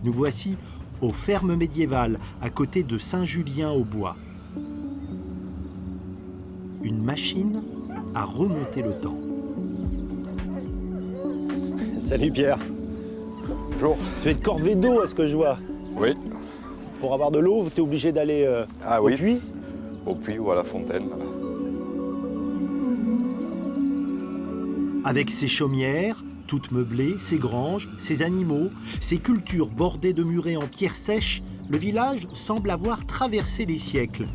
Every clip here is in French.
Nous voici aux fermes médiévales, à côté de Saint-Julien-au-Bois. Une machine à remonter le temps. Salut Pierre. Bonjour. Tu es de Corvédo à ce que je vois. Oui. Pour avoir de l'eau, tu es obligé d'aller au puits. Au puits ou à la fontaine. Avec ses chaumières, toutes meublées, ses granges, ses animaux, ses cultures bordées de murets en pierre sèche, le village semble avoir traversé les siècles.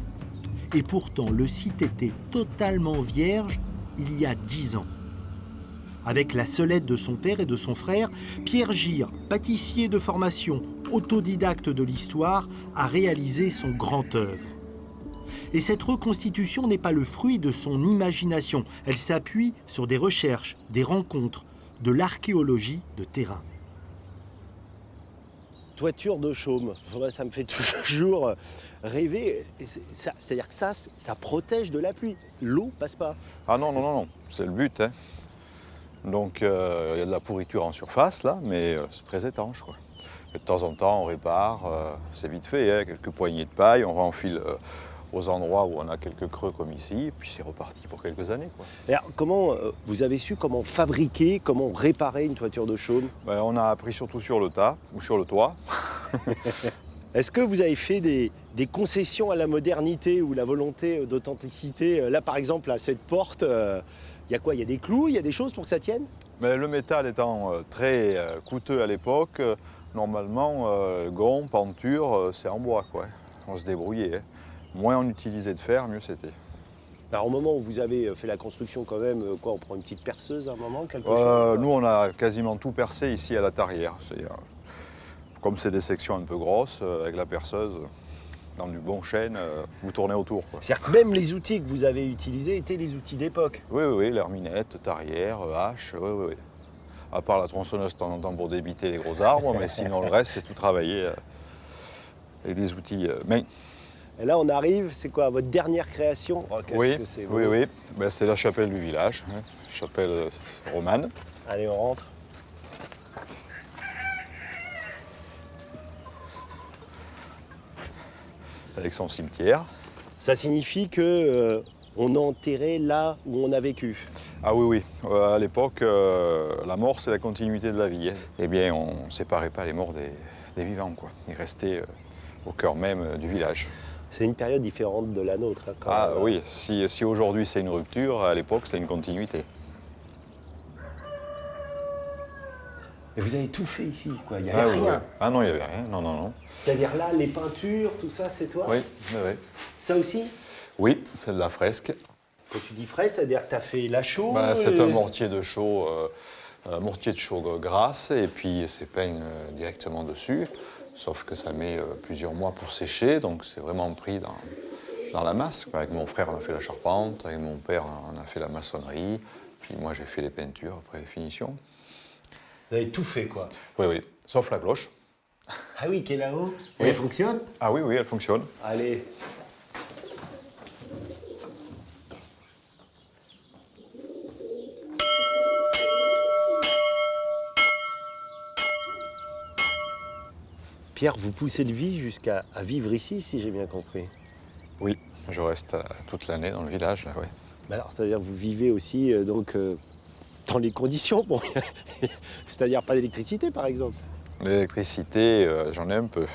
Et pourtant, le site était totalement vierge il y a 10 ans. Avec la seule aide de son père et de son frère, Pierre Gire, pâtissier de formation, autodidacte de l'histoire, a réalisé son grand œuvre. Et cette reconstitution n'est pas le fruit de son imagination, elle s'appuie sur des recherches, des rencontres, de l'archéologie de terrain. Toiture de chaume, moi, ça me fait toujours rêver. C'est-à-dire que ça protège de la pluie. L'eau passe pas. Ah non, non, non, non, c'est le but. Hein. Donc il y a de la pourriture en surface là, mais c'est très étanche, quoi. Et de temps en temps on répare, c'est vite fait, hein, quelques poignées de paille, on renfile aux endroits où on a quelques creux comme ici, et puis c'est reparti pour quelques années, quoi. Et alors, comment vous avez su comment fabriquer, comment réparer une toiture de chaume? Ben, on a appris surtout sur le tas ou sur le toit. Est-ce que vous avez fait des concessions à la modernité ou la volonté d'authenticité? Là par exemple, à cette porte, il y a quoi? Il y a des clous, il y a des choses pour que ça tienne? Mais le métal étant très coûteux à l'époque, normalement, gond, penture, c'est en bois, quoi. On se débrouillait. Hein. Moins on utilisait de fer, mieux c'était. Alors, au moment où vous avez fait la construction quand même, quoi, on prend une petite perceuse à un moment, quelque chose? Nous, on a quasiment tout percé ici à la tarière. Comme c'est des sections un peu grosses, avec la perceuse, dans du bon chêne, vous tournez autour, quoi. C'est-à-dire que même les outils que vous avez utilisés étaient les outils d'époque. Oui, oui, oui, l'herminette, tarière, hache, oui, oui, oui. À part la tronçonneuse de temps en temps pour débiter les gros arbres, mais sinon le reste, c'est tout travaillé avec des outils main. Et là, on arrive, c'est quoi, votre dernière création? Oh, qu'est-ce Oui, que c'est oui, beau. oui. Ben, c'est la chapelle du village, hein. Chapelle romane. Allez, on rentre. Avec son cimetière. Ça signifie que on a enterré là où on a vécu. Ah oui, oui. À l'époque, la mort, c'est la continuité de la vie. Hein. Eh bien, on ne séparait pas les morts des vivants, quoi. Ils restaient au cœur même du village. C'est une période différente de la nôtre. Hein, quand Ah même. oui, si aujourd'hui c'est une rupture, à l'époque, c'est une continuité. Et vous avez tout fait ici, quoi. Il n'y Ah, avait oui, rien. oui. Ah non, il n'y avait rien. Non, non, non. C'est-à-dire là, les peintures, tout ça, c'est toi? Oui, oui, oui. Ça aussi? Oui, c'est de la fresque. Quand tu dis frais, c'est-à-dire que tu as fait la chaux? Bah, c'est un mortier de chaux grasse, et puis c'est peint directement dessus. Sauf que ça met plusieurs mois pour sécher, donc c'est vraiment pris dans la masse. Avec mon frère, on a fait la charpente, avec mon père, on a fait la maçonnerie, puis moi, j'ai fait les peintures après les finitions. Vous avez tout fait, quoi. Oui, oui, sauf la cloche. Ah oui, qui est là-haut? Oui. Elle fonctionne? Ah oui, oui, elle fonctionne. Allez. Pierre, vous poussez de vie jusqu'à vivre ici, si j'ai bien compris. Oui, je reste toute l'année dans le village, là, oui. Mais alors, c'est-à-dire que vous vivez aussi dans les conditions, bon, c'est-à-dire pas d'électricité, par exemple. L'électricité, j'en ai un peu.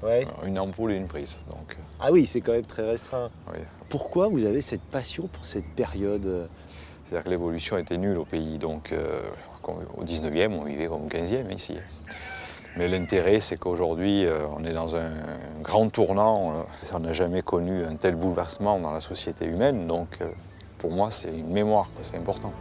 Ouais. Une ampoule et une prise, donc Ah oui, c'est quand même très restreint. oui. Pourquoi vous avez cette passion pour cette période? C'est-à-dire que l'évolution était nulle au pays, donc au 19e, on vivait comme au 15e ici. Mais l'intérêt, c'est qu'aujourd'hui, on est dans un grand tournant. On n'a jamais connu un tel bouleversement dans la société humaine, donc pour moi, c'est une mémoire, c'est important.